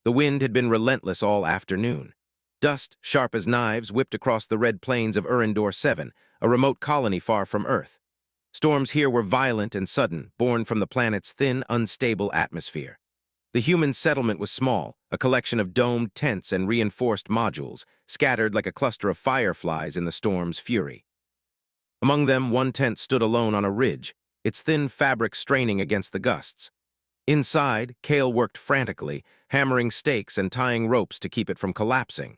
The wind had been relentless all afternoon. Dust, sharp as knives, whipped across the red plains of Urindor 7, a remote colony far from Earth. Storms here were violent and sudden, born from the planet's thin, unstable atmosphere. The human settlement was small, a collection of domed tents and reinforced modules, scattered like a cluster of fireflies in the storm's fury. Among them, one tent stood alone on a ridge, its thin fabric straining against the gusts. Inside, Cale worked frantically, hammering stakes and tying ropes to keep it from collapsing.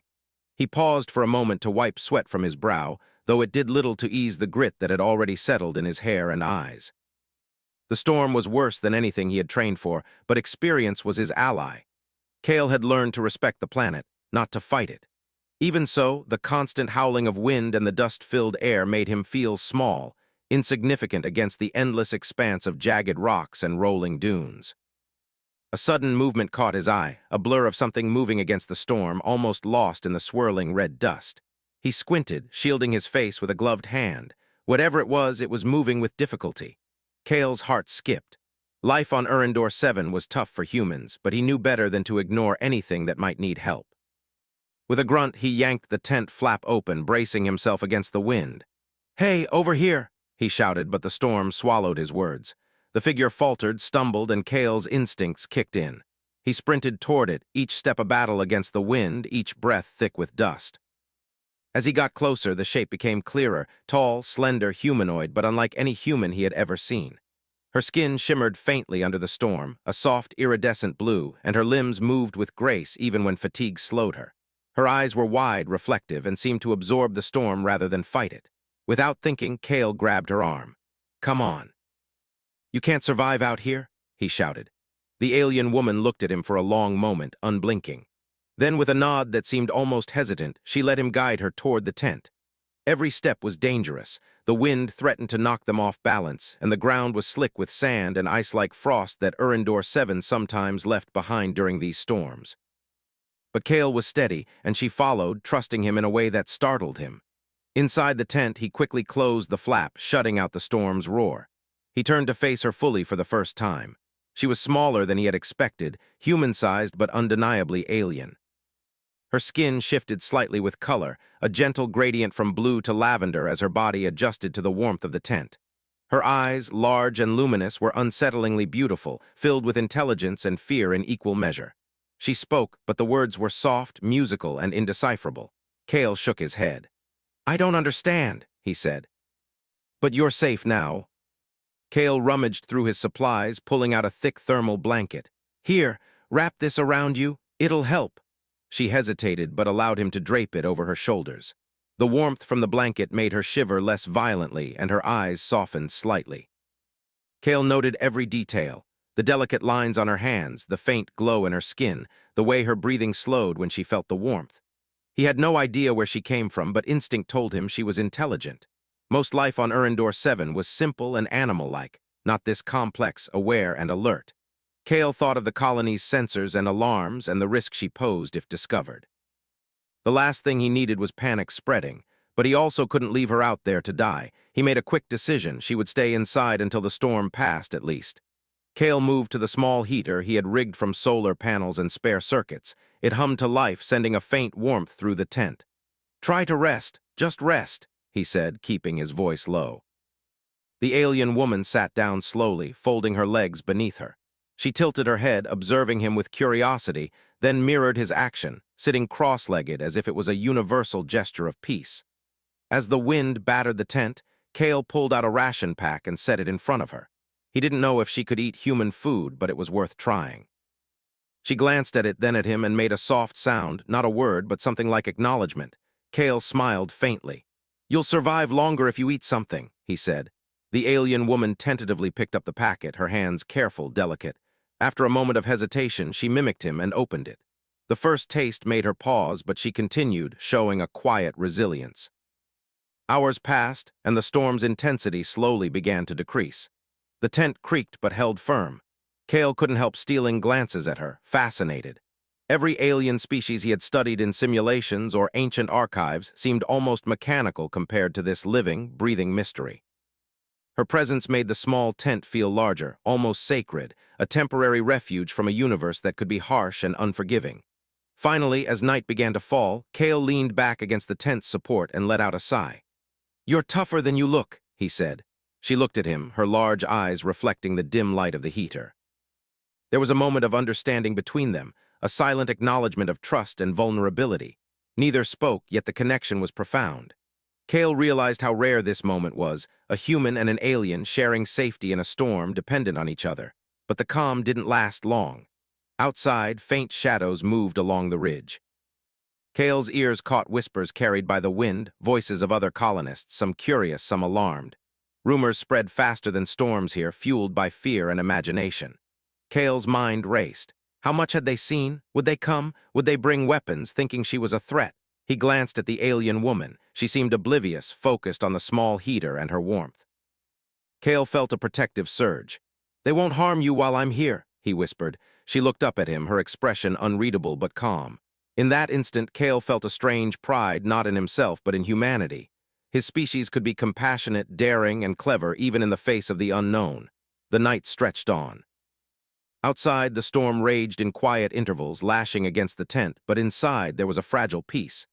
He paused for a moment to wipe sweat from his brow, though it did little to ease the grit that had already settled in his hair and eyes. The storm was worse than anything he had trained for, but experience was his ally. Cale had learned to respect the planet, not to fight it. Even so, the constant howling of wind and the dust-filled air made him feel small, insignificant against the endless expanse of jagged rocks and rolling dunes. A sudden movement caught his eye, a blur of something moving against the storm, almost lost in the swirling red dust. He squinted, shielding his face with a gloved hand. Whatever it was moving with difficulty. Cale's heart skipped. Life on Urindor 7 was tough for humans, but he knew better than to ignore anything that might need help. With a grunt, he yanked the tent flap open, bracing himself against the wind. "Hey, over here!" he shouted, but the storm swallowed his words. The figure faltered, stumbled, and Cale's instincts kicked in. He sprinted toward it, each step a battle against the wind, each breath thick with dust. As he got closer, the shape became clearer, tall, slender, humanoid, but unlike any human he had ever seen. Her skin shimmered faintly under the storm, a soft, iridescent blue, and her limbs moved with grace even when fatigue slowed her. Her eyes were wide, reflective, and seemed to absorb the storm rather than fight it. Without thinking, Cale grabbed her arm. "Come on." "You can't survive out here?" he shouted. The alien woman looked at him for a long moment, unblinking. Then, with a nod that seemed almost hesitant, she let him guide her toward the tent. Every step was dangerous. The wind threatened to knock them off balance, and the ground was slick with sand and ice-like frost that Urindor 7 sometimes left behind during these storms. But Cale was steady, and she followed, trusting him in a way that startled him. Inside the tent, he quickly closed the flap, shutting out the storm's roar. He turned to face her fully for the first time. She was smaller than he had expected, human-sized but undeniably alien. Her skin shifted slightly with color, a gentle gradient from blue to lavender as her body adjusted to the warmth of the tent. Her eyes, large and luminous, were unsettlingly beautiful, filled with intelligence and fear in equal measure. She spoke, but the words were soft, musical, and indecipherable. Cale shook his head. "I don't understand," he said. "But you're safe now." Cale rummaged through his supplies, pulling out a thick thermal blanket. "Here, wrap this around you. It'll help." She hesitated, but allowed him to drape it over her shoulders. The warmth from the blanket made her shiver less violently, and her eyes softened slightly. Cale noted every detail. The delicate lines on her hands, the faint glow in her skin, the way her breathing slowed when she felt the warmth. He had no idea where she came from, but instinct told him she was intelligent. Most life on Urindor 7 was simple and animal-like, not this complex, aware, and alert. Cale thought of the colony's sensors and alarms and the risk she posed if discovered. The last thing he needed was panic spreading, but he also couldn't leave her out there to die. He made a quick decision. She would stay inside until the storm passed, at least. Cale moved to the small heater he had rigged from solar panels and spare circuits. It hummed to life, sending a faint warmth through the tent. "Try to rest, just rest," he said, keeping his voice low. The alien woman sat down slowly, folding her legs beneath her. She tilted her head, observing him with curiosity, then mirrored his action, sitting cross-legged as if it was a universal gesture of peace. As the wind battered the tent, Cale pulled out a ration pack and set it in front of her. He didn't know if she could eat human food, but it was worth trying. She glanced at it, then at him, and made a soft sound, not a word, but something like acknowledgement. Cale smiled faintly. "You'll survive longer if you eat something," he said. The alien woman tentatively picked up the packet, her hands careful, delicate. After a moment of hesitation, she mimicked him and opened it. The first taste made her pause, but she continued, showing a quiet resilience. Hours passed, and the storm's intensity slowly began to decrease. The tent creaked but held firm. Cale couldn't help stealing glances at her, fascinated. Every alien species he had studied in simulations or ancient archives seemed almost mechanical compared to this living, breathing mystery. Her presence made the small tent feel larger, almost sacred, a temporary refuge from a universe that could be harsh and unforgiving. Finally, as night began to fall, Kale leaned back against the tent's support and let out a sigh. "You're tougher than you look," he said. She looked at him, her large eyes reflecting the dim light of the heater. There was a moment of understanding between them, a silent acknowledgement of trust and vulnerability. Neither spoke, yet the connection was profound. Kale realized how rare this moment was, a human and an alien sharing safety in a storm dependent on each other. But the calm didn't last long. Outside, faint shadows moved along the ridge. Kale's ears caught whispers carried by the wind, voices of other colonists, some curious, some alarmed. Rumors spread faster than storms here, fueled by fear and imagination. Kale's mind raced. How much had they seen? Would they come? Would they bring weapons, thinking she was a threat? He glanced at the alien woman. She seemed oblivious, focused on the small heater and her warmth. Kale felt a protective surge. "They won't harm you while I'm here," he whispered. She looked up at him, her expression unreadable but calm. In that instant, Kale felt a strange pride, not in himself but in humanity. His species could be compassionate, daring, and clever even in the face of the unknown. The night stretched on. Outside, the storm raged in quiet intervals, lashing against the tent, but inside there was a fragile peace.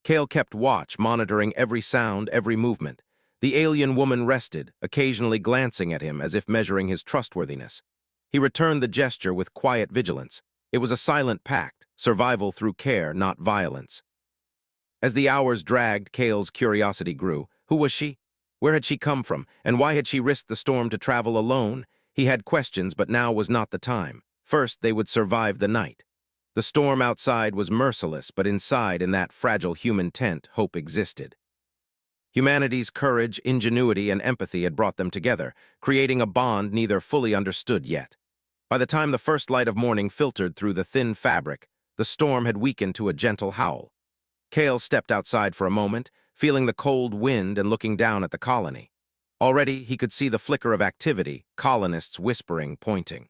Kale kept watch, monitoring every sound, every movement. The alien woman rested, occasionally glancing at him as if measuring his trustworthiness. He returned the gesture with quiet vigilance. It was a silent pact, survival through care, not violence. As the hours dragged, Kale's curiosity grew. Who was she? Where had she come from? And why had she risked the storm to travel alone? He had questions, but now was not the time. First, they would survive the night. The storm outside was merciless, but inside, in that fragile human tent, hope existed. Humanity's courage, ingenuity, and empathy had brought them together, creating a bond neither fully understood yet. By the time the first light of morning filtered through the thin fabric, the storm had weakened to a gentle howl. Kale stepped outside for a moment, feeling the cold wind and looking down at the colony. Already, he could see the flicker of activity, colonists whispering, pointing.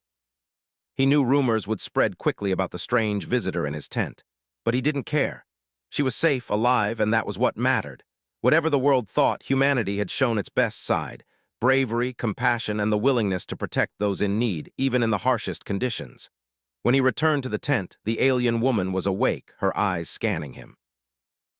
He knew rumors would spread quickly about the strange visitor in his tent. But he didn't care. She was safe, alive, and that was what mattered. Whatever the world thought, humanity had shown its best side: bravery, compassion, and the willingness to protect those in need, even in the harshest conditions. When he returned to the tent, the alien woman was awake, her eyes scanning him.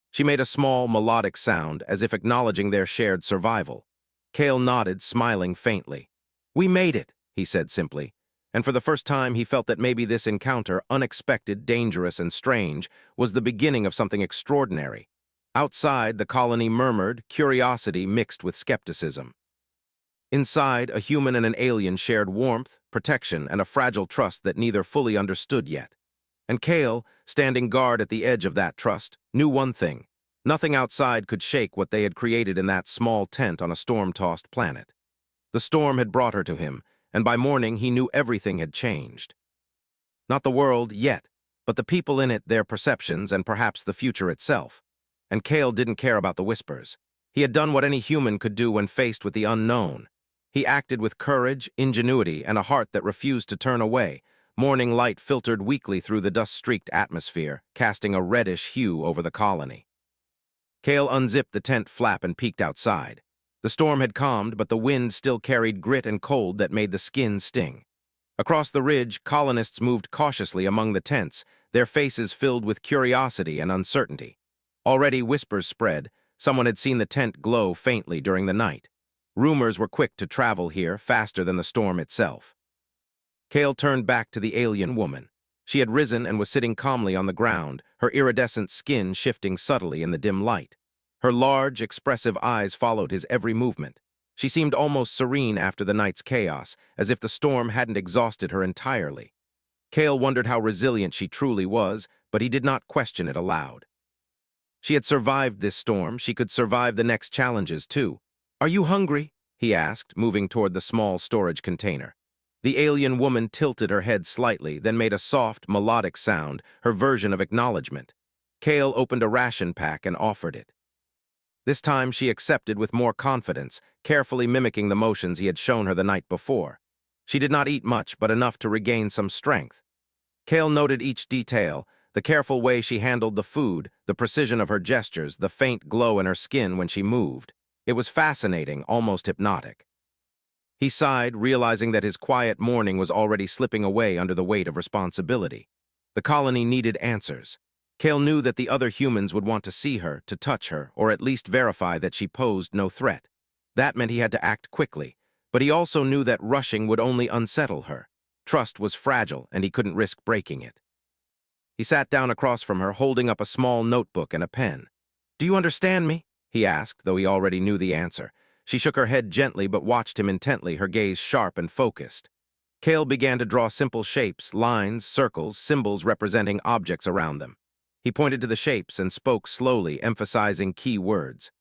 She made a small, melodic sound, as if acknowledging their shared survival. Kale nodded, smiling faintly. "We made it," he said simply. And for the first time he felt that maybe this encounter, unexpected, dangerous, and strange, was the beginning of something extraordinary. Outside, the colony murmured, curiosity mixed with skepticism. Inside, a human and an alien shared warmth, protection, and a fragile trust that neither fully understood yet. And Kale, standing guard at the edge of that trust, knew one thing: nothing outside could shake what they had created in that small tent on a storm-tossed planet. The storm had brought her to him, and by morning he knew everything had changed. Not the world yet, but the people in it, their perceptions, and perhaps the future itself. And Kale didn't care about the whispers. He had done what any human could do when faced with the unknown. He acted with courage, ingenuity, and a heart that refused to turn away. Morning light filtered weakly through the dust-streaked atmosphere, casting a reddish hue over the colony. Kale unzipped the tent flap and peeked outside. The storm had calmed, but the wind still carried grit and cold that made the skin sting. Across the ridge, colonists moved cautiously among the tents, their faces filled with curiosity and uncertainty. Already whispers spread. Someone had seen the tent glow faintly during the night. Rumors were quick to travel here, faster than the storm itself. Kale turned back to the alien woman. She had risen and was sitting calmly on the ground, her iridescent skin shifting subtly in the dim light. Her large, expressive eyes followed his every movement. She seemed almost serene after the night's chaos, as if the storm hadn't exhausted her entirely. Kale wondered how resilient she truly was, but he did not question it aloud. She had survived this storm. She could survive the next challenges, too. "Are you hungry?" he asked, moving toward the small storage container. The alien woman tilted her head slightly, then made a soft, melodic sound, her version of acknowledgement. Kale opened a ration pack and offered it. This time she accepted with more confidence, carefully mimicking the motions he had shown her the night before. She did not eat much, but enough to regain some strength. Kale noted each detail: the careful way she handled the food, the precision of her gestures, the faint glow in her skin when she moved. It was fascinating, almost hypnotic. He sighed, realizing that his quiet morning was already slipping away under the weight of responsibility. The colony needed answers. Kale knew that the other humans would want to see her, to touch her, or at least verify that she posed no threat. That meant he had to act quickly, but he also knew that rushing would only unsettle her. Trust was fragile, and he couldn't risk breaking it. He sat down across from her, holding up a small notebook and a pen. "Do you understand me?" he asked, though he already knew the answer. She shook her head gently but watched him intently, her gaze sharp and focused. Kale began to draw simple shapes, lines, circles, symbols representing objects around them. He pointed to the shapes and spoke slowly, emphasizing key words.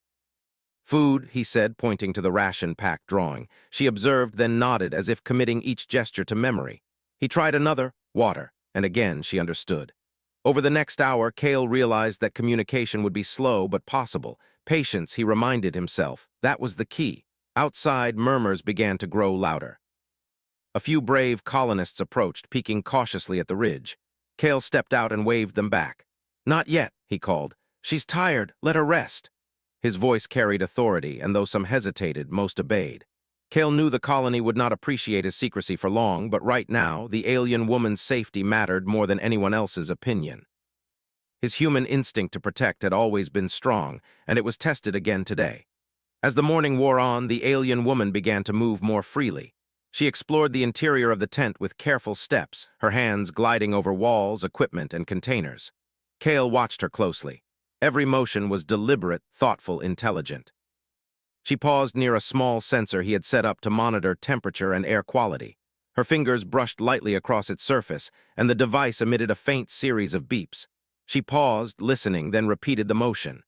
"Food," he said, pointing to the ration pack drawing. She observed, then nodded, as if committing each gesture to memory. He tried another, water, and again she understood. Over the next hour, Kale realized that communication would be slow but possible. Patience, he reminded himself. That was the key. Outside, murmurs began to grow louder. A few brave colonists approached, peeking cautiously at the ridge. Kale stepped out and waved them back. "Not yet," he called. "She's tired. Let her rest." His voice carried authority, and though some hesitated, most obeyed. Kale knew the colony would not appreciate his secrecy for long, but right now, the alien woman's safety mattered more than anyone else's opinion. His human instinct to protect had always been strong, and it was tested again today. As the morning wore on, the alien woman began to move more freely. She explored the interior of the tent with careful steps, her hands gliding over walls, equipment, and containers. Kale watched her closely. Every motion was deliberate, thoughtful, intelligent. She paused near a small sensor he had set up to monitor temperature and air quality. Her fingers brushed lightly across its surface, and the device emitted a faint series of beeps. She paused, listening, then repeated the motion.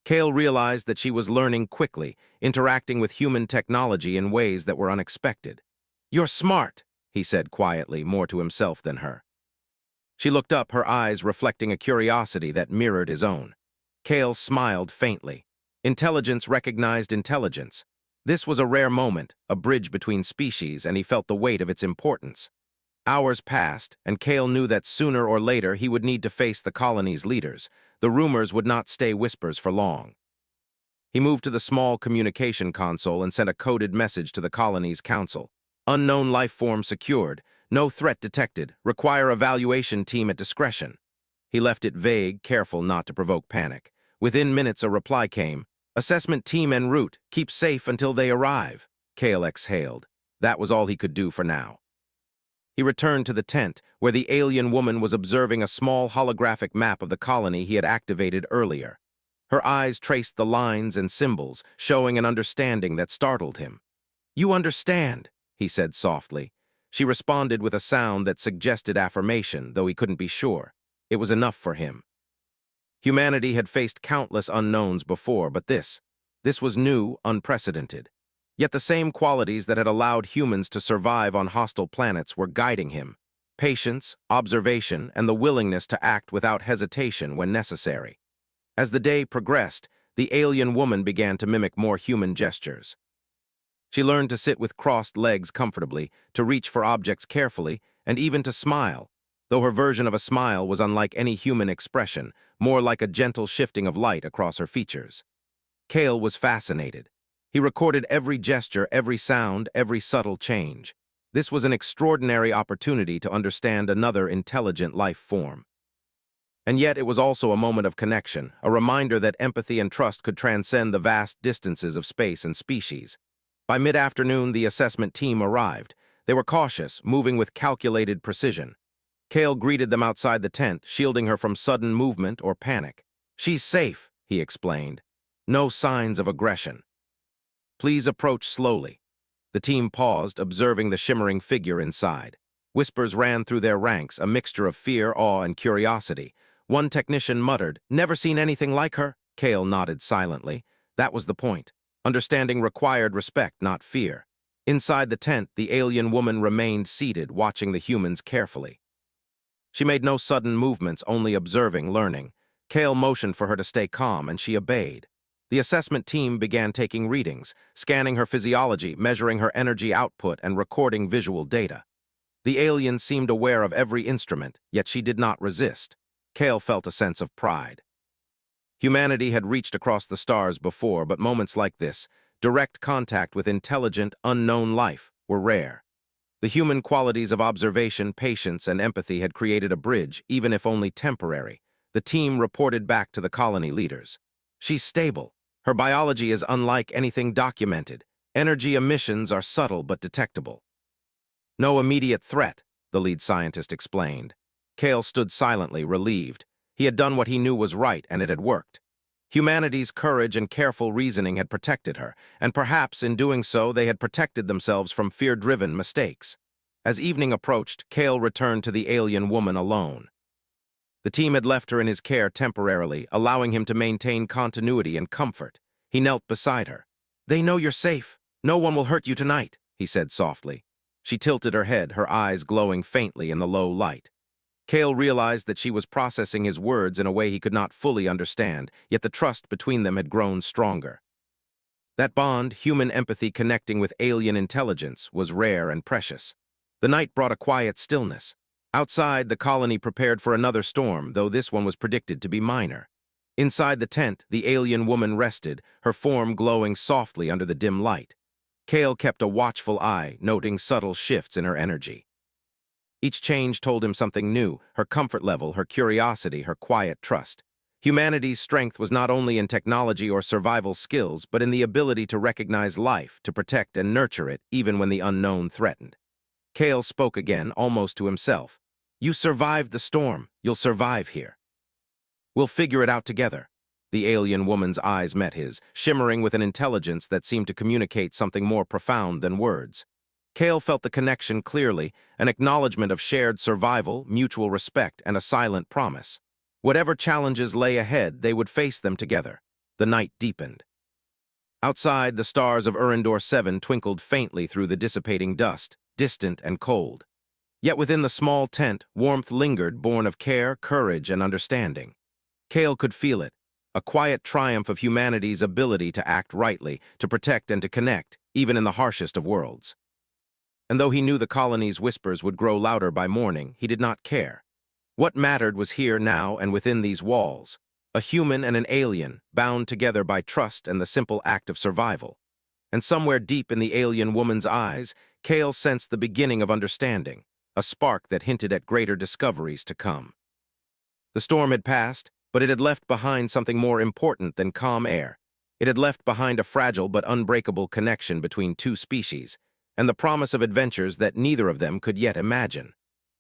Kale realized that she was learning quickly, interacting with human technology in ways that were unexpected. "You're smart," he said quietly, more to himself than her. She looked up, her eyes reflecting a curiosity that mirrored his own. Kale smiled faintly. Intelligence recognized intelligence. This was a rare moment, a bridge between species, and he felt the weight of its importance. Hours passed, and Kale knew that sooner or later he would need to face the colony's leaders. The rumors would not stay whispers for long. He moved to the small communication console and sent a coded message to the colony's council. "Unknown life form secured. No threat detected. Require evaluation team at discretion." He left it vague, careful not to provoke panic. Within minutes, a reply came. "Assessment team en route. Keep safe until they arrive." Kale exhaled. That was all he could do for now. He returned to the tent, where the alien woman was observing a small holographic map of the colony he had activated earlier. Her eyes traced the lines and symbols, showing an understanding that startled him. "You understand," he said softly. She responded with a sound that suggested affirmation, though he couldn't be sure. It was enough for him. Humanity had faced countless unknowns before, but this was new, unprecedented. Yet the same qualities that had allowed humans to survive on hostile planets were guiding him: patience, observation, and the willingness to act without hesitation when necessary. As the day progressed, the alien woman began to mimic more human gestures. She learned to sit with crossed legs comfortably, to reach for objects carefully, and even to smile, though her version of a smile was unlike any human expression, more like a gentle shifting of light across her features. Kale was fascinated. He recorded every gesture, every sound, every subtle change. This was an extraordinary opportunity to understand another intelligent life form. And yet it was also a moment of connection, a reminder that empathy and trust could transcend the vast distances of space and species. By mid-afternoon, the assessment team arrived. They were cautious, moving with calculated precision. Kale greeted them outside the tent, shielding her from sudden movement or panic. "She's safe," he explained. "No signs of aggression. Please approach slowly." The team paused, observing the shimmering figure inside. Whispers ran through their ranks, a mixture of fear, awe, and curiosity. One technician muttered, "Never seen anything like her?" Kale nodded silently. That was the point. Understanding required respect, not fear. Inside the tent, the alien woman remained seated, watching the humans carefully. She made no sudden movements, only observing, learning. Kale motioned for her to stay calm, and she obeyed. The assessment team began taking readings, scanning her physiology, measuring her energy output, and recording visual data. The alien seemed aware of every instrument, yet she did not resist. Kale felt a sense of pride. Humanity had reached across the stars before, but moments like this, direct contact with intelligent, unknown life, were rare. The human qualities of observation, patience, and empathy had created a bridge, even if only temporary. The team reported back to the colony leaders. She's stable. Her biology is unlike anything documented. Energy emissions are subtle but detectable. No immediate threat, the lead scientist explained. Kale stood silently, relieved. He had done what he knew was right, and it had worked. Humanity's courage and careful reasoning had protected her, and perhaps in doing so they had protected themselves from fear-driven mistakes. As evening approached, Kale returned to the alien woman alone. The team had left her in his care temporarily, allowing him to maintain continuity and comfort. He knelt beside her. "They know you're safe. No one will hurt you tonight," he said softly. She tilted her head, her eyes glowing faintly in the low light. Kale realized that she was processing his words in a way he could not fully understand, yet the trust between them had grown stronger. That bond, human empathy connecting with alien intelligence, was rare and precious. The night brought a quiet stillness. Outside, the colony prepared for another storm, though this one was predicted to be minor. Inside the tent, the alien woman rested, her form glowing softly under the dim light. Kale kept a watchful eye, noting subtle shifts in her energy. Each change told him something new, her comfort level, her curiosity, her quiet trust. Humanity's strength was not only in technology or survival skills, but in the ability to recognize life, to protect and nurture it, even when the unknown threatened. Kale spoke again, almost to himself. "You survived the storm. You'll survive here. We'll figure it out together." The alien woman's eyes met his, shimmering with an intelligence that seemed to communicate something more profound than words. Kale felt the connection clearly, an acknowledgement of shared survival, mutual respect, and a silent promise. Whatever challenges lay ahead, they would face them together. The night deepened. Outside, the stars of Urindor 7 twinkled faintly through the dissipating dust, distant and cold. Yet within the small tent, warmth lingered, born of care, courage, and understanding. Kale could feel it, a quiet triumph of humanity's ability to act rightly, to protect and to connect, even in the harshest of worlds. And though he knew the colony's whispers would grow louder by morning, he did not care. What mattered was here now and within these walls, a human and an alien, bound together by trust and the simple act of survival. And somewhere deep in the alien woman's eyes, Kale sensed the beginning of understanding, a spark that hinted at greater discoveries to come. The storm had passed, but it had left behind something more important than calm air. It had left behind a fragile but unbreakable connection between two species, and the promise of adventures that neither of them could yet imagine.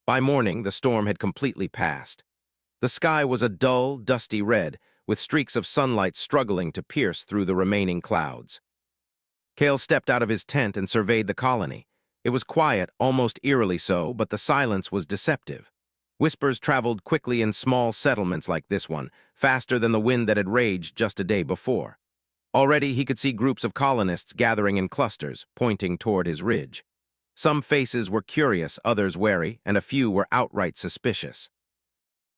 By morning, the storm had completely passed. The sky was a dull, dusty red, with streaks of sunlight struggling to pierce through the remaining clouds. Kale stepped out of his tent and surveyed the colony. It was quiet, almost eerily so, but the silence was deceptive. Whispers traveled quickly in small settlements like this one, faster than the wind that had raged just a day before. Already he could see groups of colonists gathering in clusters, pointing toward his ridge. Some faces were curious, others wary, and a few were outright suspicious.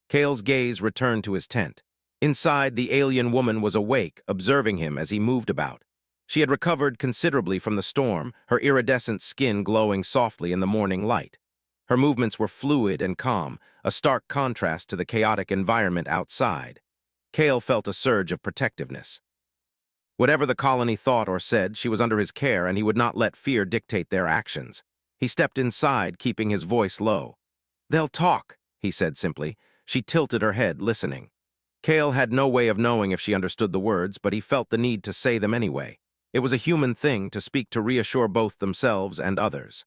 Kale's gaze returned to his tent. Inside, the alien woman was awake, observing him as he moved about. She had recovered considerably from the storm, her iridescent skin glowing softly in the morning light. Her movements were fluid and calm, a stark contrast to the chaotic environment outside. Kale felt a surge of protectiveness. Whatever the colony thought or said, she was under his care, and he would not let fear dictate their actions. He stepped inside, keeping his voice low. "They'll talk," he said simply. She tilted her head, listening. Kale had no way of knowing if she understood the words, but he felt the need to say them anyway. It was a human thing to speak to reassure both themselves and others.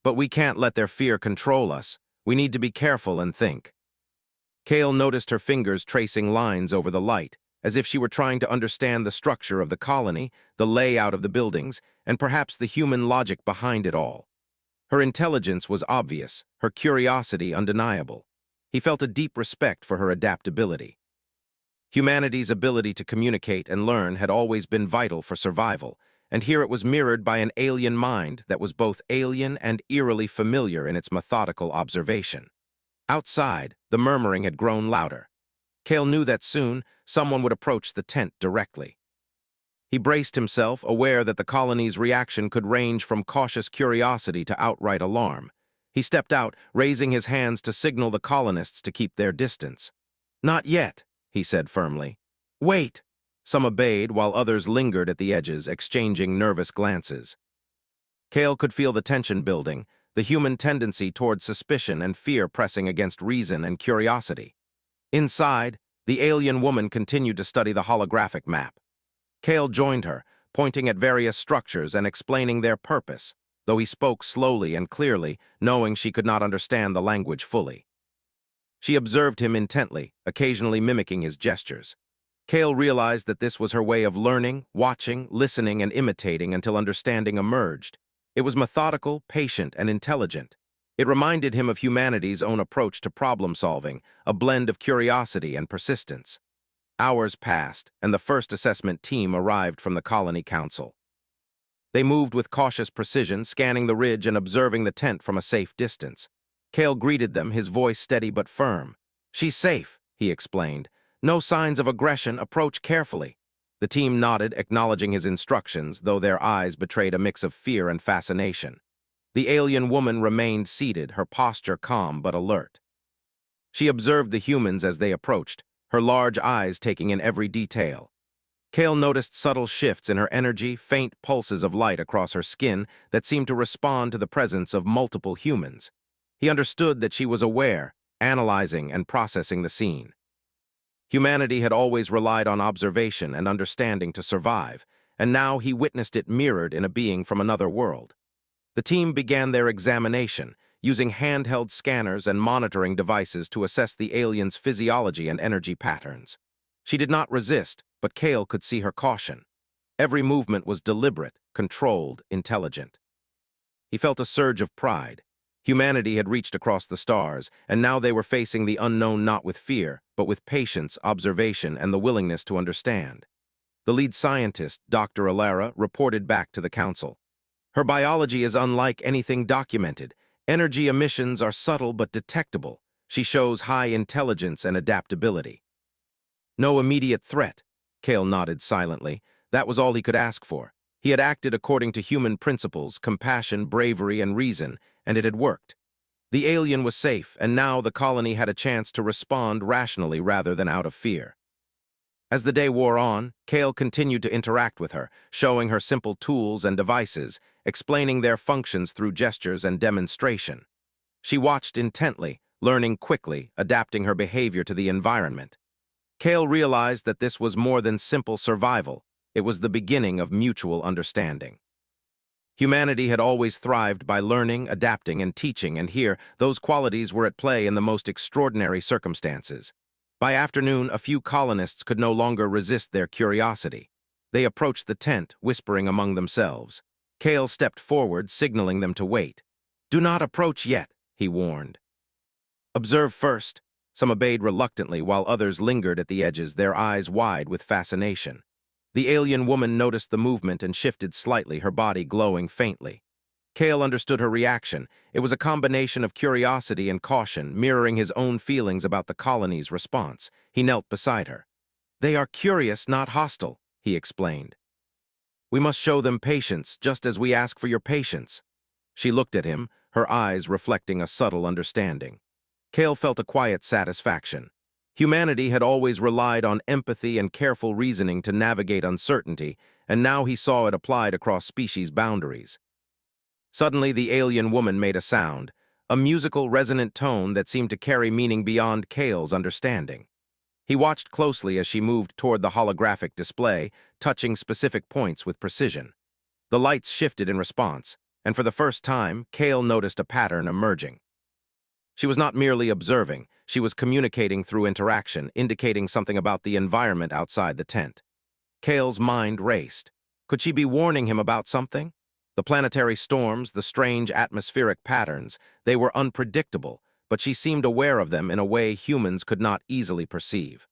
"But we can't let their fear control us. We need to be careful and think." Kale noticed her fingers tracing lines over the light, as if she were trying to understand the structure of the colony, the layout of the buildings, and perhaps the human logic behind it all. Her intelligence was obvious, her curiosity undeniable. He felt a deep respect for her adaptability. Humanity's ability to communicate and learn had always been vital for survival, and here it was mirrored by an alien mind that was both alien and eerily familiar in its methodical observation. Outside, the murmuring had grown louder. Kale knew that soon someone would approach the tent directly. He braced himself, aware that the colony's reaction could range from cautious curiosity to outright alarm. He stepped out, raising his hands to signal the colonists to keep their distance. "Not yet," he said firmly. "Wait." Some obeyed, while others lingered at the edges, exchanging nervous glances. Kale could feel the tension building, the human tendency toward suspicion and fear pressing against reason and curiosity. Inside, the alien woman continued to study the holographic map. Kale joined her, pointing at various structures and explaining their purpose, though he spoke slowly and clearly, knowing she could not understand the language fully. She observed him intently, occasionally mimicking his gestures. Kale realized that this was her way of learning, watching, listening, and imitating until understanding emerged. It was methodical, patient, and intelligent. It reminded him of humanity's own approach to problem-solving, a blend of curiosity and persistence. Hours passed, and the first assessment team arrived from the Colony Council. They moved with cautious precision, scanning the ridge and observing the tent from a safe distance. Kale greeted them, his voice steady but firm. "She's safe," he explained. "No signs of aggression. Approach carefully." The team nodded, acknowledging his instructions, though their eyes betrayed a mix of fear and fascination. The alien woman remained seated, her posture calm but alert. She observed the humans as they approached, her large eyes taking in every detail. Kale noticed subtle shifts in her energy, faint pulses of light across her skin that seemed to respond to the presence of multiple humans. He understood that she was aware, analyzing and processing the scene. Humanity had always relied on observation and understanding to survive, and now he witnessed it mirrored in a being from another world. The team began their examination, using handheld scanners and monitoring devices to assess the alien's physiology and energy patterns. She did not resist, but Kale could see her caution. Every movement was deliberate, controlled, intelligent. He felt a surge of pride. Humanity had reached across the stars, and now they were facing the unknown not with fear, but with patience, observation, and the willingness to understand. The lead scientist, Dr. Alara, reported back to the council. "Her biology is unlike anything documented. Energy emissions are subtle but detectable. She shows high intelligence and adaptability." "No immediate threat," Kale nodded silently. That was all he could ask for. He had acted according to human principles, compassion, bravery, and reason, and it had worked. The alien was safe, and now the colony had a chance to respond rationally rather than out of fear. As the day wore on, Kale continued to interact with her, showing her simple tools and devices, explaining their functions through gestures and demonstration. She watched intently, learning quickly, adapting her behavior to the environment. Kale realized that this was more than simple survival. It was the beginning of mutual understanding. Humanity had always thrived by learning, adapting, and teaching, and here, those qualities were at play in the most extraordinary circumstances. By afternoon, a few colonists could no longer resist their curiosity. They approached the tent, whispering among themselves. Kale stepped forward, signaling them to wait. "Do not approach yet," he warned. "Observe first." Some obeyed reluctantly, while others lingered at the edges, their eyes wide with fascination. The alien woman noticed the movement and shifted slightly, her body glowing faintly. Kale understood her reaction. It was a combination of curiosity and caution, mirroring his own feelings about the colony's response. He knelt beside her. "They are curious, not hostile," he explained. "We must show them patience, just as we ask for your patience." She looked at him, her eyes reflecting a subtle understanding. Kale felt a quiet satisfaction. Humanity had always relied on empathy and careful reasoning to navigate uncertainty, and now he saw it applied across species boundaries. Suddenly, the alien woman made a sound, a musical, resonant tone that seemed to carry meaning beyond Kale's understanding. He watched closely as she moved toward the holographic display, touching specific points with precision. The lights shifted in response, and for the first time, Kale noticed a pattern emerging. She was not merely observing, she was communicating through interaction, indicating something about the environment outside the tent. Kale's mind raced. Could she be warning him about something? The planetary storms, the strange atmospheric patterns, they were unpredictable, but she seemed aware of them in a way humans could not easily perceive.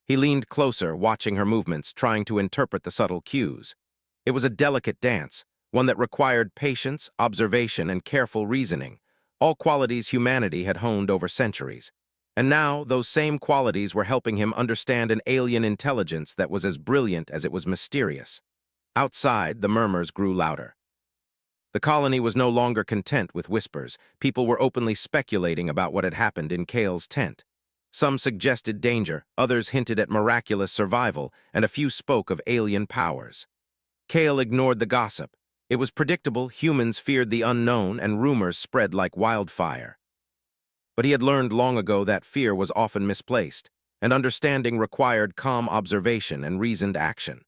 He leaned closer, watching her movements, trying to interpret the subtle cues. It was a delicate dance, one that required patience, observation, and careful reasoning, all qualities humanity had honed over centuries. And now, those same qualities were helping him understand an alien intelligence that was as brilliant as it was mysterious. Outside, the murmurs grew louder. The colony was no longer content with whispers. People were openly speculating about what had happened in Kale's tent. Some suggested danger, others hinted at miraculous survival, and a few spoke of alien powers. Kale ignored the gossip. It was predictable humans feared the unknown and rumors spread like wildfire. But he had learned long ago that fear was often misplaced, and understanding required calm observation and reasoned action.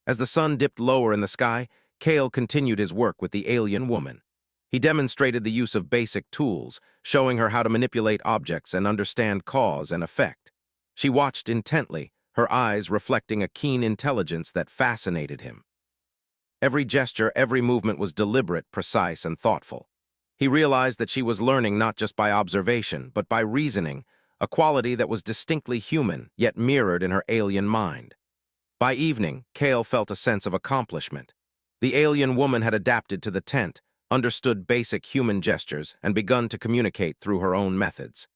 As the sun dipped lower in the sky, Kale continued his work with the alien woman. He demonstrated the use of basic tools, showing her how to manipulate objects and understand cause and effect. She watched intently, her eyes reflecting a keen intelligence that fascinated him. Every gesture, every movement was deliberate, precise, and thoughtful. He realized that she was learning not just by observation, but by reasoning, a quality that was distinctly human, yet mirrored in her alien mind. By evening, Kale felt a sense of accomplishment. The alien woman had adapted to the tent, understood basic human gestures, and begun to communicate through her own methods.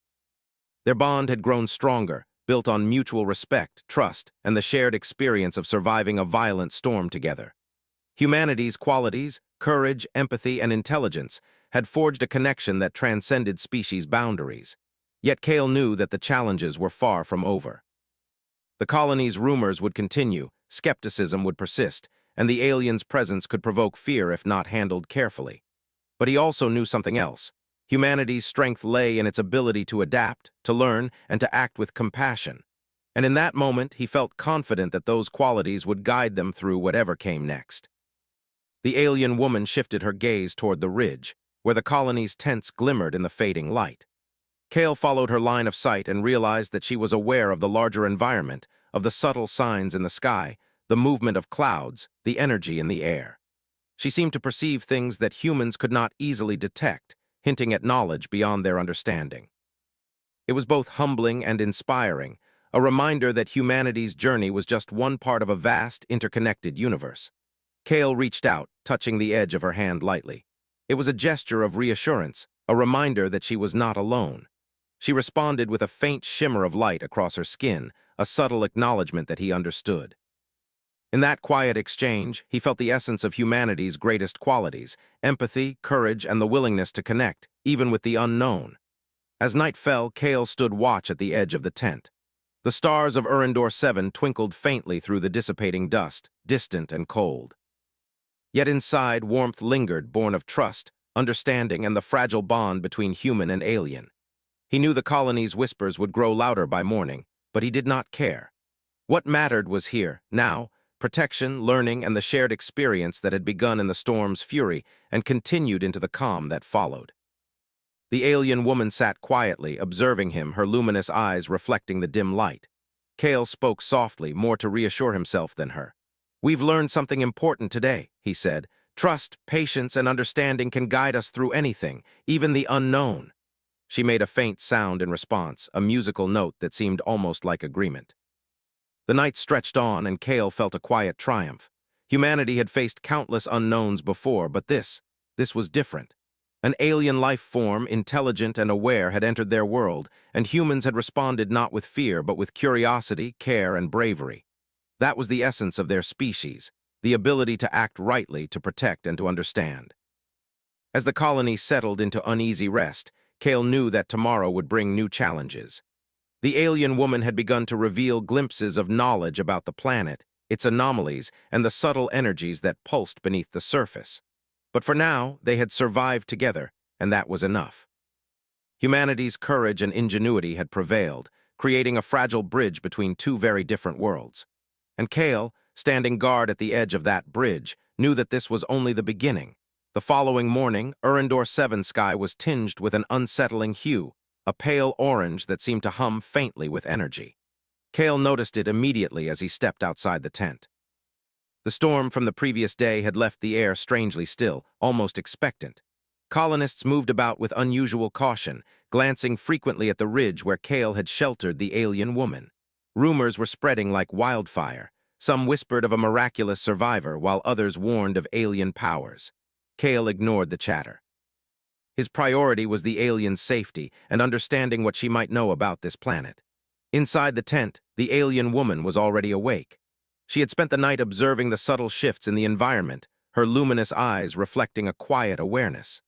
Their bond had grown stronger, built on mutual respect, trust, and the shared experience of surviving a violent storm together. Humanity's qualities, courage, empathy, and intelligence had forged a connection that transcended species boundaries. Yet Kale knew that the challenges were far from over. The colony's rumors would continue, skepticism would persist, and the aliens' presence could provoke fear if not handled carefully. But he also knew something else. Humanity's strength lay in its ability to adapt, to learn, and to act with compassion. And in that moment, he felt confident that those qualities would guide them through whatever came next. The alien woman shifted her gaze toward the ridge, where the colony's tents glimmered in the fading light. Kale followed her line of sight and realized that she was aware of the larger environment, of the subtle signs in the sky, the movement of clouds, the energy in the air. She seemed to perceive things that humans could not easily detect, hinting at knowledge beyond their understanding. It was both humbling and inspiring, a reminder that humanity's journey was just one part of a vast, interconnected universe. Kale reached out, touching the edge of her hand lightly. It was a gesture of reassurance, a reminder that she was not alone. She responded with a faint shimmer of light across her skin, a subtle acknowledgement that he understood. In that quiet exchange, he felt the essence of humanity's greatest qualities: empathy, courage, and the willingness to connect, even with the unknown. As night fell, Kale stood watch at the edge of the tent. The stars of Erendor 7 twinkled faintly through the dissipating dust, distant and cold. Yet inside, warmth lingered, born of trust, understanding, and the fragile bond between human and alien. He knew the colony's whispers would grow louder by morning, but he did not care. What mattered was here, now: protection, learning, and the shared experience that had begun in the storm's fury and continued into the calm that followed. The alien woman sat quietly, observing him, her luminous eyes reflecting the dim light. Kale spoke softly, more to reassure himself than her. "We've learned something important today," he said. "Trust, patience, and understanding can guide us through anything, even the unknown." She made a faint sound in response, a musical note that seemed almost like agreement. The night stretched on, and Kale felt a quiet triumph. Humanity had faced countless unknowns before, but this was different. An alien life form, intelligent and aware, had entered their world, and humans had responded not with fear, but with curiosity, care, and bravery. That was the essence of their species, the ability to act rightly, to protect, and to understand. As the colony settled into uneasy rest, Kale knew that tomorrow would bring new challenges. The alien woman had begun to reveal glimpses of knowledge about the planet, its anomalies, and the subtle energies that pulsed beneath the surface. But for now, they had survived together, and that was enough. Humanity's courage and ingenuity had prevailed, creating a fragile bridge between two very different worlds. And Kale, standing guard at the edge of that bridge, knew that this was only the beginning. The following morning, Erendor 7's sky was tinged with an unsettling hue, a pale orange that seemed to hum faintly with energy. Kale noticed it immediately as he stepped outside the tent. The storm from the previous day had left the air strangely still, almost expectant. Colonists moved about with unusual caution, glancing frequently at the ridge where Kale had sheltered the alien woman. Rumors were spreading like wildfire. Some whispered of a miraculous survivor, while others warned of alien powers. Kale ignored the chatter. His priority was the alien's safety and understanding what she might know about this planet. Inside the tent, the alien woman was already awake. She had spent the night observing the subtle shifts in the environment, her luminous eyes reflecting a quiet awareness.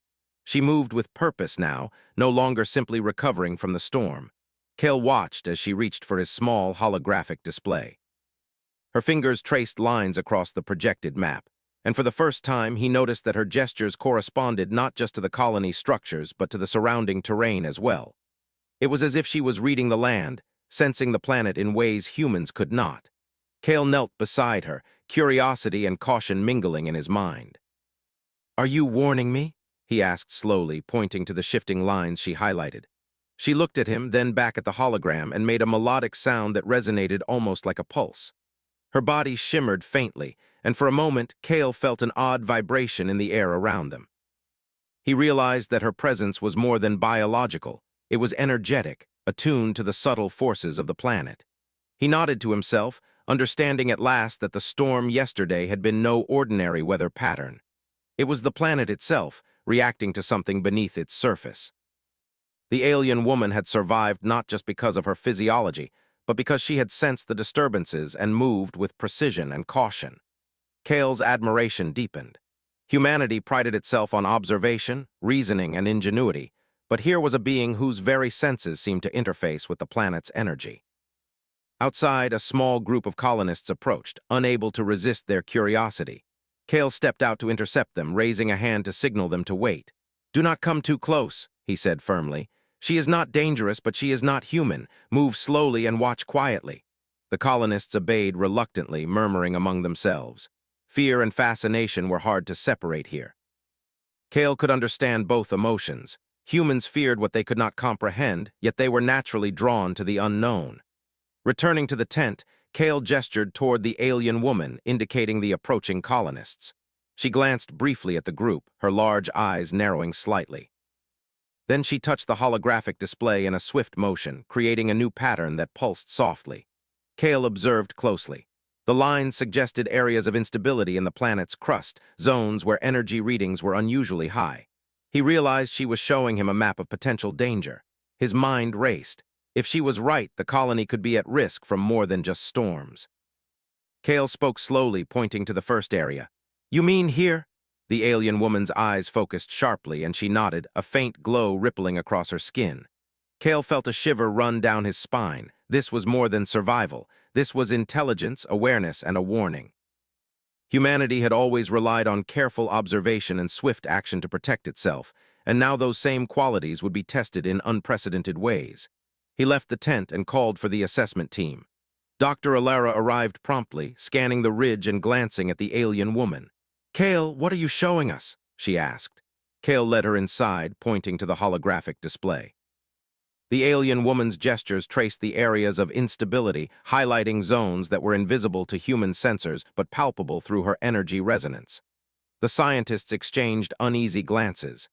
She moved with purpose now, no longer simply recovering from the storm. Kale watched as she reached for his small holographic display. Her fingers traced lines across the projected map. And for the first time, he noticed that her gestures corresponded not just to the colony's structures, but to the surrounding terrain as well. It was as if she was reading the land, sensing the planet in ways humans could not. Kale knelt beside her, curiosity and caution mingling in his mind. "Are you warning me?" he asked slowly, pointing to the shifting lines she highlighted. She looked at him, then back at the hologram, and made a melodic sound that resonated almost like a pulse. Her body shimmered faintly, and for a moment, Kale felt an odd vibration in the air around them. He realized that her presence was more than biological. It was energetic, attuned to the subtle forces of the planet. He nodded to himself, understanding at last that the storm yesterday had been no ordinary weather pattern. It was the planet itself, reacting to something beneath its surface. The alien woman had survived not just because of her physiology, but because she had sensed the disturbances and moved with precision and caution. Kale's admiration deepened. Humanity prided itself on observation, reasoning, and ingenuity, but here was a being whose very senses seemed to interface with the planet's energy. Outside, a small group of colonists approached, unable to resist their curiosity. Kale stepped out to intercept them, raising a hand to signal them to wait. "Do not come too close," he said firmly. "She is not dangerous, but she is not human. Move slowly and watch quietly." The colonists obeyed reluctantly, murmuring among themselves. Fear and fascination were hard to separate here. Kale could understand both emotions. Humans feared what they could not comprehend, yet they were naturally drawn to the unknown. Returning to the tent, Kale gestured toward the alien woman, indicating the approaching colonists. She glanced briefly at the group, her large eyes narrowing slightly. Then she touched the holographic display in a swift motion, creating a new pattern that pulsed softly. Kale observed closely. The lines suggested areas of instability in the planet's crust, zones where energy readings were unusually high. He realized she was showing him a map of potential danger. His mind raced. If she was right, the colony could be at risk from more than just storms. Kale spoke slowly, pointing to the first area. "You mean here?" The alien woman's eyes focused sharply, and she nodded, a faint glow rippling across her skin. Kale felt a shiver run down his spine. This was more than survival. This was intelligence, awareness, and a warning. Humanity had always relied on careful observation and swift action to protect itself, and now those same qualities would be tested in unprecedented ways. He left the tent and called for the assessment team. Dr. Alara arrived promptly, scanning the ridge and glancing at the alien woman. "Kale, what are you showing us?" she asked. Kale led her inside, pointing to the holographic display. The alien woman's gestures traced the areas of instability, highlighting zones that were invisible to human sensors but palpable through her energy resonance. The scientists exchanged uneasy glances.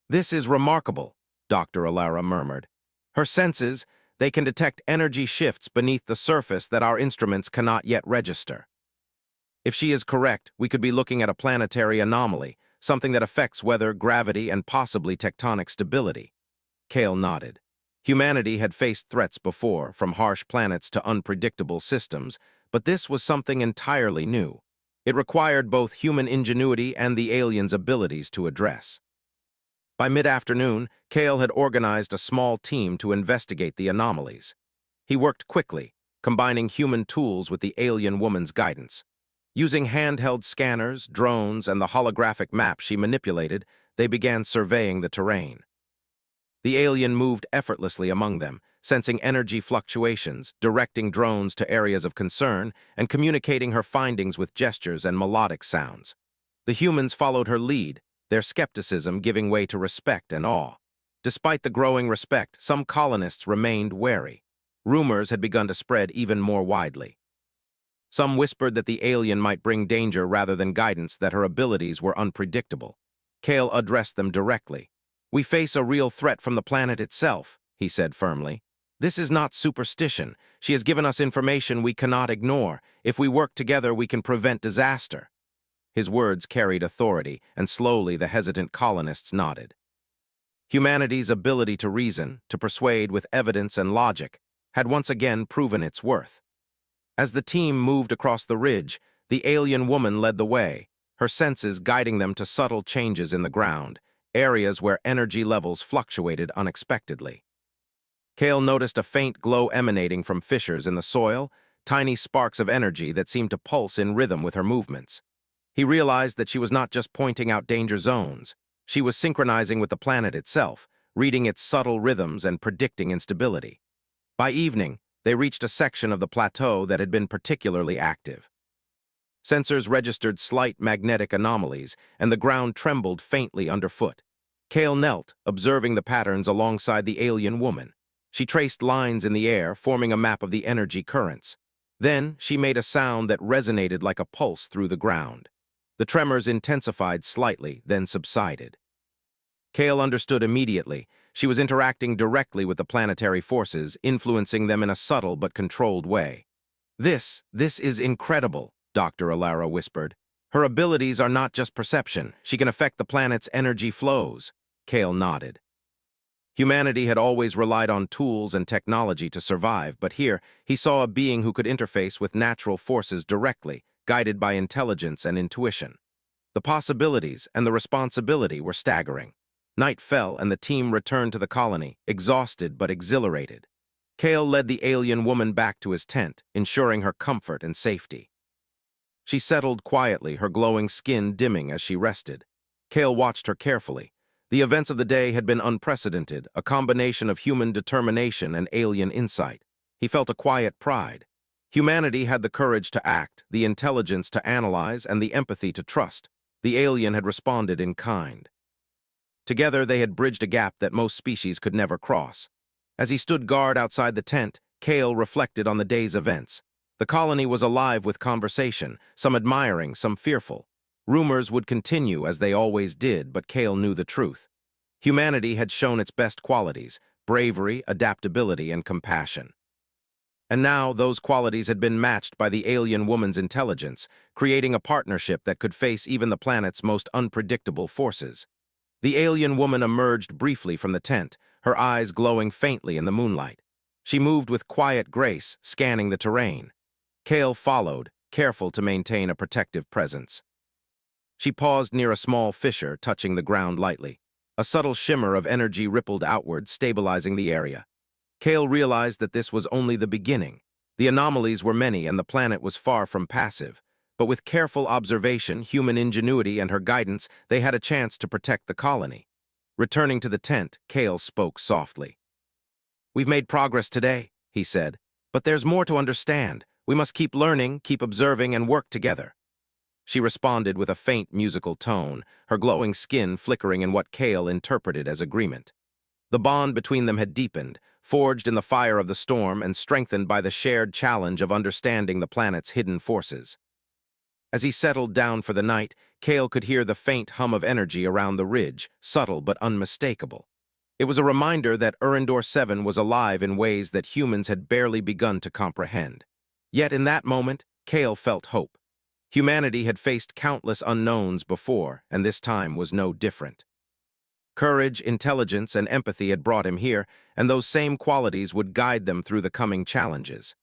"This is remarkable," Dr. Alara murmured. "Her senses, they can detect energy shifts beneath the surface that our instruments cannot yet register. If she is correct, we could be looking at a planetary anomaly, something that affects weather, gravity, and possibly tectonic stability." Kale nodded. Humanity had faced threats before, from harsh planets to unpredictable systems, but this was something entirely new. It required both human ingenuity and the aliens' abilities to address. By mid-afternoon, Kale had organized a small team to investigate the anomalies. He worked quickly, combining human tools with the alien woman's guidance. Using handheld scanners, drones, and the holographic map she manipulated, they began surveying the terrain. The alien moved effortlessly among them, sensing energy fluctuations, directing drones to areas of concern, and communicating her findings with gestures and melodic sounds. The humans followed her lead, their skepticism giving way to respect and awe. Despite the growing respect, some colonists remained wary. Rumors had begun to spread even more widely. Some whispered that the alien might bring danger rather than guidance, that her abilities were unpredictable. Kale addressed them directly. "We face a real threat from the planet itself," he said firmly. "This is not superstition. She has given us information we cannot ignore. If we work together, we can prevent disaster." His words carried authority, and slowly the hesitant colonists nodded. Humanity's ability to reason, to persuade with evidence and logic, had once again proven its worth. As the team moved across the ridge, the alien woman led the way, her senses guiding them to subtle changes in the ground, areas where energy levels fluctuated unexpectedly. Kale noticed a faint glow emanating from fissures in the soil, tiny sparks of energy that seemed to pulse in rhythm with her movements. He realized that she was not just pointing out danger zones. She was synchronizing with the planet itself, reading its subtle rhythms and predicting instability. By evening, they reached a section of the plateau that had been particularly active. Sensors registered slight magnetic anomalies, and the ground trembled faintly underfoot. Kale knelt, observing the patterns alongside the alien woman. She traced lines in the air, forming a map of the energy currents. Then, she made a sound that resonated like a pulse through the ground. The tremors intensified slightly, then subsided. Kale understood immediately. She was interacting directly with the planetary forces, influencing them in a subtle but controlled way. This is incredible, Dr. Alara whispered. Her abilities are not just perception. She can affect the planet's energy flows. Kale nodded. Humanity had always relied on tools and technology to survive, but here he saw a being who could interface with natural forces directly, guided by intelligence and intuition. The possibilities and the responsibility were staggering. Night fell and the team returned to the colony, exhausted but exhilarated. Kale led the alien woman back to his tent, ensuring her comfort and safety. She settled quietly, her glowing skin dimming as she rested. Kale watched her carefully. The events of the day had been unprecedented, a combination of human determination and alien insight. He felt a quiet pride. Humanity had the courage to act, the intelligence to analyze, and the empathy to trust. The alien had responded in kind. Together, they had bridged a gap that most species could never cross. As he stood guard outside the tent, Kale reflected on the day's events. The colony was alive with conversation, some admiring, some fearful. Rumors would continue as they always did, but Kale knew the truth. Humanity had shown its best qualities: bravery, adaptability, and compassion. And now those qualities had been matched by the alien woman's intelligence, creating a partnership that could face even the planet's most unpredictable forces. The alien woman emerged briefly from the tent, her eyes glowing faintly in the moonlight. She moved with quiet grace, scanning the terrain. Kale followed, careful to maintain a protective presence. She paused near a small fissure, touching the ground lightly. A subtle shimmer of energy rippled outward, stabilizing the area. Kale realized that this was only the beginning. The anomalies were many and the planet was far from passive. But with careful observation, human ingenuity, and her guidance, they had a chance to protect the colony. Returning to the tent, Kale spoke softly. "We've made progress today," he said, "but there's more to understand. We must keep learning, keep observing, and work together." She responded with a faint musical tone, her glowing skin flickering in what Kale interpreted as agreement. The bond between them had deepened, forged in the fire of the storm and strengthened by the shared challenge of understanding the planet's hidden forces. As he settled down for the night, Kale could hear the faint hum of energy around the ridge, subtle but unmistakable. It was a reminder that Erendor 7 was alive in ways that humans had barely begun to comprehend. Yet in that moment, Kale felt hope. Humanity had faced countless unknowns before, and this time was no different. Courage, intelligence, and empathy had brought him here, and those same qualities would guide them through the coming challenges.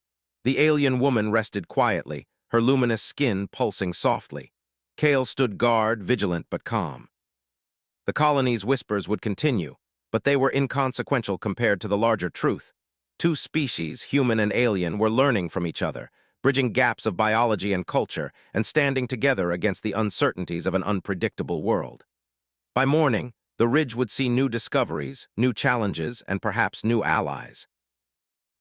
The alien woman rested quietly, her luminous skin pulsing softly. Kale stood guard, vigilant but calm. The colony's whispers would continue, but they were inconsequential compared to the larger truth. Two species, human and alien, were learning from each other, bridging gaps of biology and culture, and standing together against the uncertainties of an unpredictable world. By morning, the ridge would see new discoveries, new challenges, and perhaps new allies.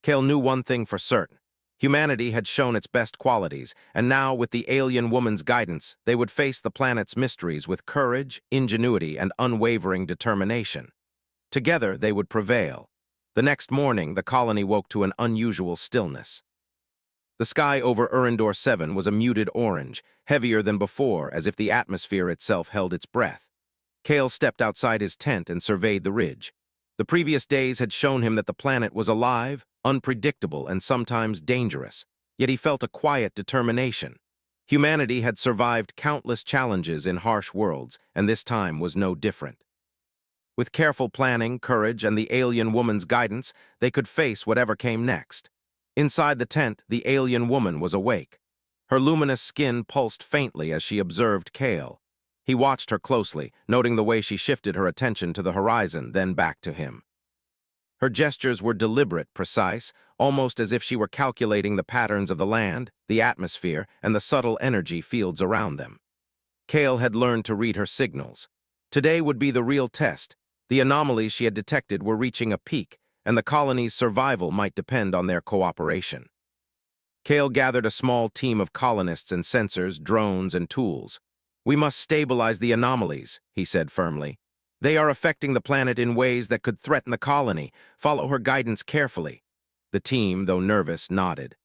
Kale knew one thing for certain. Humanity had shown its best qualities, and now, with the alien woman's guidance, they would face the planet's mysteries with courage, ingenuity, and unwavering determination. Together, they would prevail. The next morning, the colony woke to an unusual stillness. The sky over Erendor 7 was a muted orange, heavier than before, as if the atmosphere itself held its breath. Kale stepped outside his tent and surveyed the ridge. The previous days had shown him that the planet was alive, unpredictable, and sometimes dangerous, yet he felt a quiet determination. Humanity had survived countless challenges in harsh worlds, and this time was no different. With careful planning, courage, and the alien woman's guidance, they could face whatever came next. Inside the tent, the alien woman was awake. Her luminous skin pulsed faintly as she observed Kale. He watched her closely, noting the way she shifted her attention to the horizon, then back to him. Her gestures were deliberate, precise, almost as if she were calculating the patterns of the land, the atmosphere, and the subtle energy fields around them. Kale had learned to read her signals. Today would be the real test. The anomalies she had detected were reaching a peak, and the colony's survival might depend on their cooperation. Kale gathered a small team of colonists and sensors, drones, and tools. "We must stabilize the anomalies," he said firmly. "They are affecting the planet in ways that could threaten the colony. Follow her guidance carefully." The team, though nervous, nodded.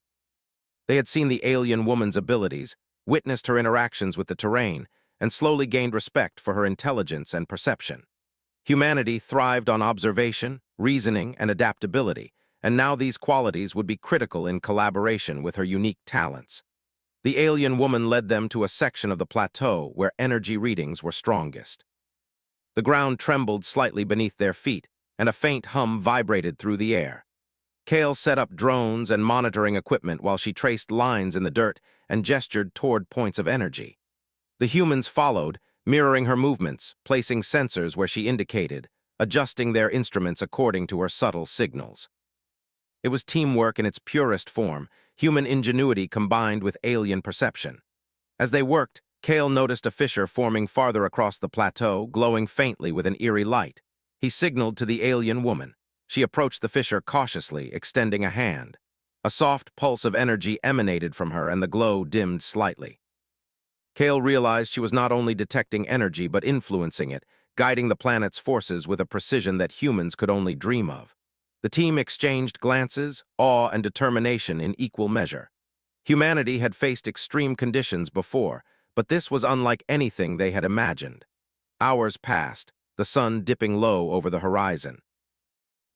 They had seen the alien woman's abilities, witnessed her interactions with the terrain, and slowly gained respect for her intelligence and perception. Humanity thrived on observation, reasoning, and adaptability, and now these qualities would be critical in collaboration with her unique talents. The alien woman led them to a section of the plateau where energy readings were strongest. The ground trembled slightly beneath their feet, and a faint hum vibrated through the air. Kale set up drones and monitoring equipment while she traced lines in the dirt and gestured toward points of energy. The humans followed, mirroring her movements, placing sensors where she indicated, adjusting their instruments according to her subtle signals. It was teamwork in its purest form, human ingenuity combined with alien perception. As they worked, Kale noticed a fissure forming farther across the plateau, glowing faintly with an eerie light. He signaled to the alien woman. She approached the fissure cautiously, extending a hand. A soft pulse of energy emanated from her, and the glow dimmed slightly. Kale realized she was not only detecting energy but influencing it, guiding the planet's forces with a precision that humans could only dream of. The team exchanged glances, awe and determination in equal measure. Humanity had faced extreme conditions before, but this was unlike anything they had imagined. Hours passed, the sun dipping low over the horizon.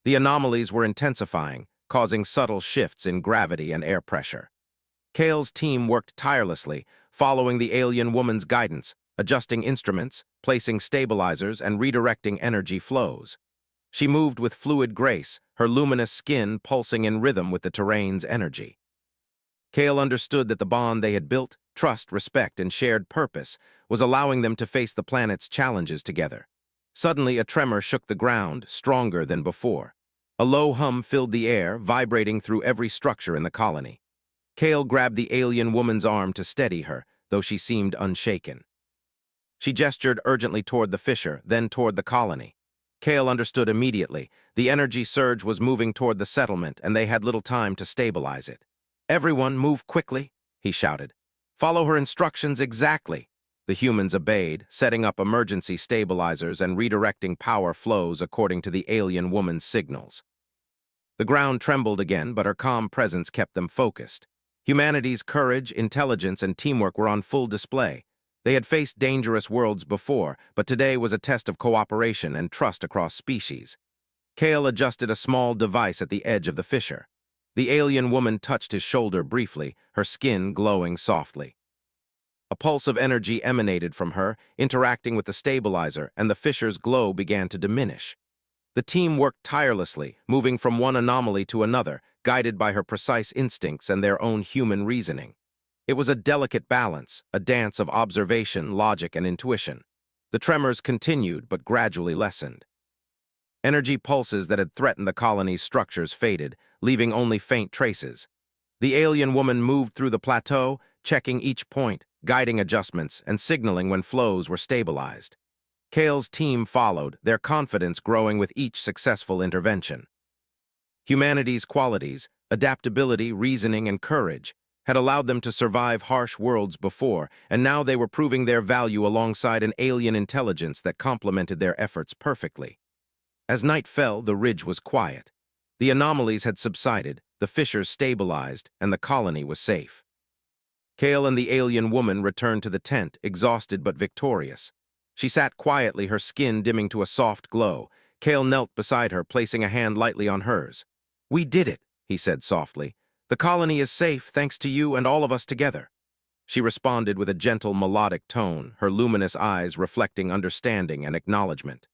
The anomalies were intensifying, causing subtle shifts in gravity and air pressure. Kale's team worked tirelessly, following the alien woman's guidance, adjusting instruments, placing stabilizers, and redirecting energy flows. She moved with fluid grace, her luminous skin pulsing in rhythm with the terrain's energy. Kale understood that the bond they had built, trust, respect, and shared purpose, was allowing them to face the planet's challenges together. Suddenly, a tremor shook the ground, stronger than before. A low hum filled the air, vibrating through every structure in the colony. Kale grabbed the alien woman's arm to steady her, though she seemed unshaken. She gestured urgently toward the fissure, then toward the colony. Kale understood immediately. The energy surge was moving toward the settlement, and they had little time to stabilize it. "Everyone, move quickly," he shouted. "Follow her instructions exactly." The humans obeyed, setting up emergency stabilizers and redirecting power flows according to the alien woman's signals. The ground trembled again, but her calm presence kept them focused. Humanity's courage, intelligence, and teamwork were on full display. They had faced dangerous worlds before, but today was a test of cooperation and trust across species. Kale adjusted a small device at the edge of the fissure. The alien woman touched his shoulder briefly, her skin glowing softly. A pulse of energy emanated from her, interacting with the stabilizer, and the fissure's glow began to diminish. The team worked tirelessly, moving from one anomaly to another, guided by her precise instincts and their own human reasoning. It was a delicate balance, a dance of observation, logic, and intuition. The tremors continued, but gradually lessened. Energy pulses that had threatened the colony's structures faded, leaving only faint traces. The alien woman moved through the plateau, checking each point, guiding adjustments, and signaling when flows were stabilized. Kale's team followed, their confidence growing with each successful intervention. Humanity's qualities, adaptability, reasoning, and courage, had allowed them to survive harsh worlds before, and now they were proving their value alongside an alien intelligence that complemented their efforts perfectly. As night fell, the ridge was quiet. The anomalies had subsided, the fissures stabilized, and the colony was safe. Kale and the alien woman returned to the tent, exhausted but victorious. She sat quietly, her skin dimming to a soft glow. Kale knelt beside her, placing a hand lightly on hers. "We did it," he said softly. "The colony is safe, thanks to you and all of us together." She responded with a gentle, melodic tone, her luminous eyes reflecting understanding and acknowledgement.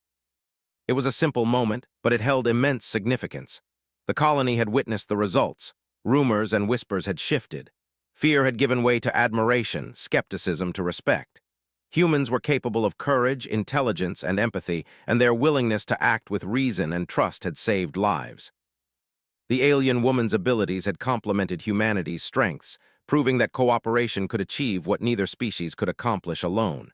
It was a simple moment, but it held immense significance. The colony had witnessed the results. Rumors and whispers had shifted. Fear had given way to admiration, skepticism to respect. Humans were capable of courage, intelligence, and empathy, and their willingness to act with reason and trust had saved lives. The alien woman's abilities had complemented humanity's strengths, proving that cooperation could achieve what neither species could accomplish alone.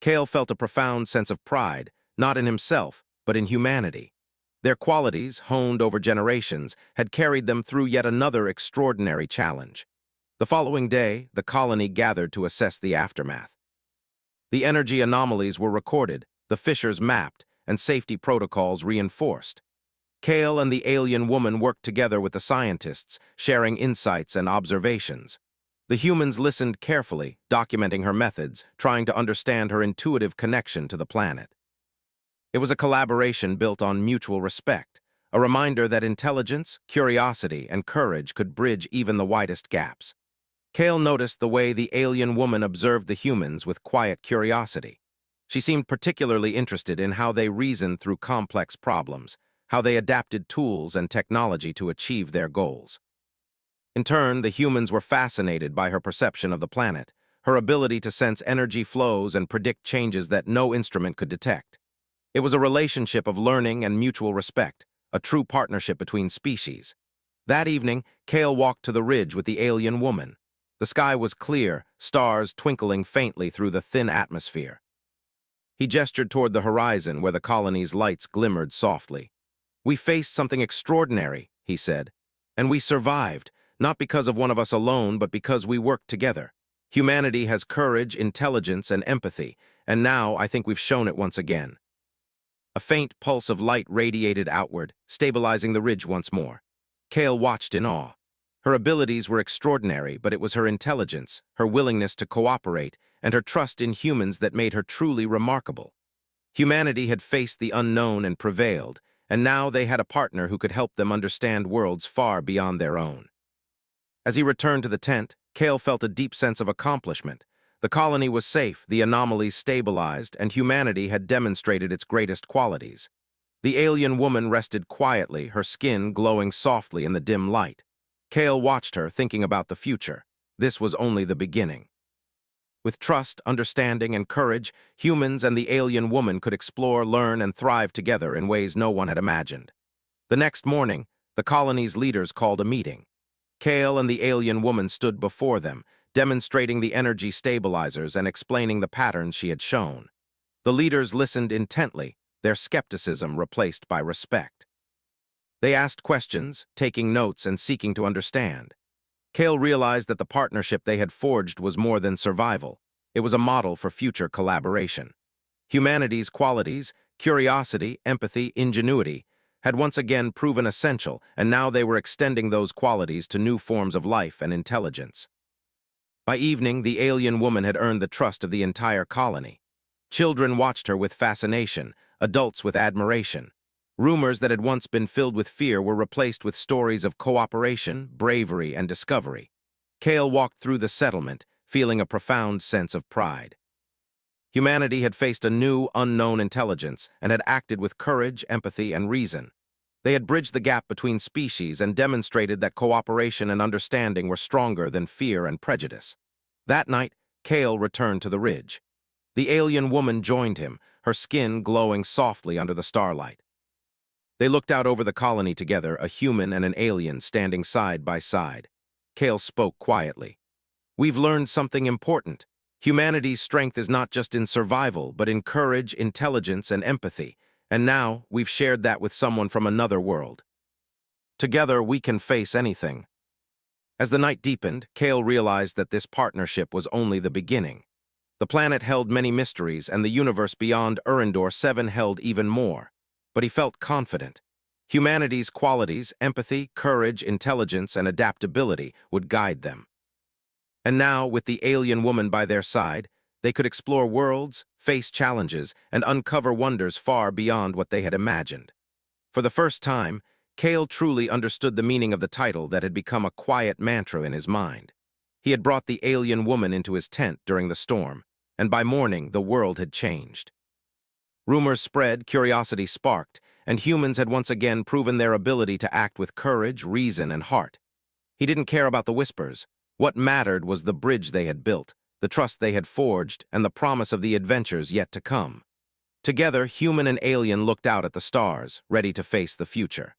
Kale felt a profound sense of pride, not in himself, but in humanity. Their qualities, honed over generations, had carried them through yet another extraordinary challenge. The following day, the colony gathered to assess the aftermath. The energy anomalies were recorded, the fissures mapped, and safety protocols reinforced. Kale and the alien woman worked together with the scientists, sharing insights and observations. The humans listened carefully, documenting her methods, trying to understand her intuitive connection to the planet. It was a collaboration built on mutual respect, a reminder that intelligence, curiosity, and courage could bridge even the widest gaps. Kale noticed the way the alien woman observed the humans with quiet curiosity. She seemed particularly interested in how they reasoned through complex problems, how they adapted tools and technology to achieve their goals. In turn, the humans were fascinated by her perception of the planet, her ability to sense energy flows and predict changes that no instrument could detect. It was a relationship of learning and mutual respect, a true partnership between species. That evening, Kale walked to the ridge with the alien woman. The sky was clear, stars twinkling faintly through the thin atmosphere. He gestured toward the horizon where the colony's lights glimmered softly. "We faced something extraordinary," he said, "and we survived, not because of one of us alone, but because we worked together. Humanity has courage, intelligence, and empathy, and now I think we've shown it once again." A faint pulse of light radiated outward, stabilizing the ridge once more. Kale watched in awe. Her abilities were extraordinary, but it was her intelligence, her willingness to cooperate, and her trust in humans that made her truly remarkable. Humanity had faced the unknown and prevailed, and now they had a partner who could help them understand worlds far beyond their own. As he returned to the tent, Kale felt a deep sense of accomplishment. The colony was safe, the anomalies stabilized, and humanity had demonstrated its greatest qualities. The alien woman rested quietly, her skin glowing softly in the dim light. Kale watched her, thinking about the future. This was only the beginning. With trust, understanding, and courage, humans and the alien woman could explore, learn, and thrive together in ways no one had imagined. The next morning, the colony's leaders called a meeting. Kale and the alien woman stood before them, demonstrating the energy stabilizers and explaining the patterns she had shown. The leaders listened intently, their skepticism replaced by respect. They asked questions, taking notes and seeking to understand. Kale realized that the partnership they had forged was more than survival. It was a model for future collaboration. Humanity's qualities, curiosity, empathy, ingenuity, had once again proven essential, and now they were extending those qualities to new forms of life and intelligence. By evening, the alien woman had earned the trust of the entire colony. Children watched her with fascination, adults with admiration. Rumors that had once been filled with fear were replaced with stories of cooperation, bravery, and discovery. Kale walked through the settlement, feeling a profound sense of pride. Humanity had faced a new, unknown intelligence and had acted with courage, empathy, and reason. They had bridged the gap between species and demonstrated that cooperation and understanding were stronger than fear and prejudice. That night, Kale returned to the ridge. The alien woman joined him, her skin glowing softly under the starlight. They looked out over the colony together, a human and an alien standing side by side. Kale spoke quietly. "We've learned something important. Humanity's strength is not just in survival, but in courage, intelligence, and empathy. And now, we've shared that with someone from another world. Together, we can face anything." As the night deepened, Kale realized that this partnership was only the beginning. The planet held many mysteries, and the universe beyond Erendor 7 held even more. But he felt confident. Humanity's qualities, empathy, courage, intelligence, and adaptability would guide them. And now, with the alien woman by their side, they could explore worlds, face challenges, and uncover wonders far beyond what they had imagined. For the first time, Kale truly understood the meaning of the title that had become a quiet mantra in his mind. He had brought the alien woman into his tent during the storm, and by morning the world had changed. Rumors spread, curiosity sparked, and humans had once again proven their ability to act with courage, reason, and heart. He didn't care about the whispers. What mattered was the bridge they had built, the trust they had forged, and the promise of the adventures yet to come. Together, human and alien looked out at the stars, ready to face the future.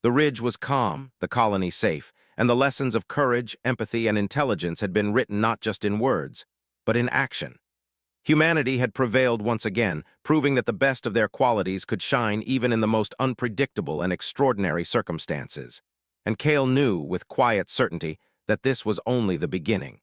The ridge was calm, the colony safe, and the lessons of courage, empathy, and intelligence had been written not just in words, but in action. Humanity had prevailed once again, proving that the best of their qualities could shine even in the most unpredictable and extraordinary circumstances. And Cale knew, with quiet certainty, that this was only the beginning.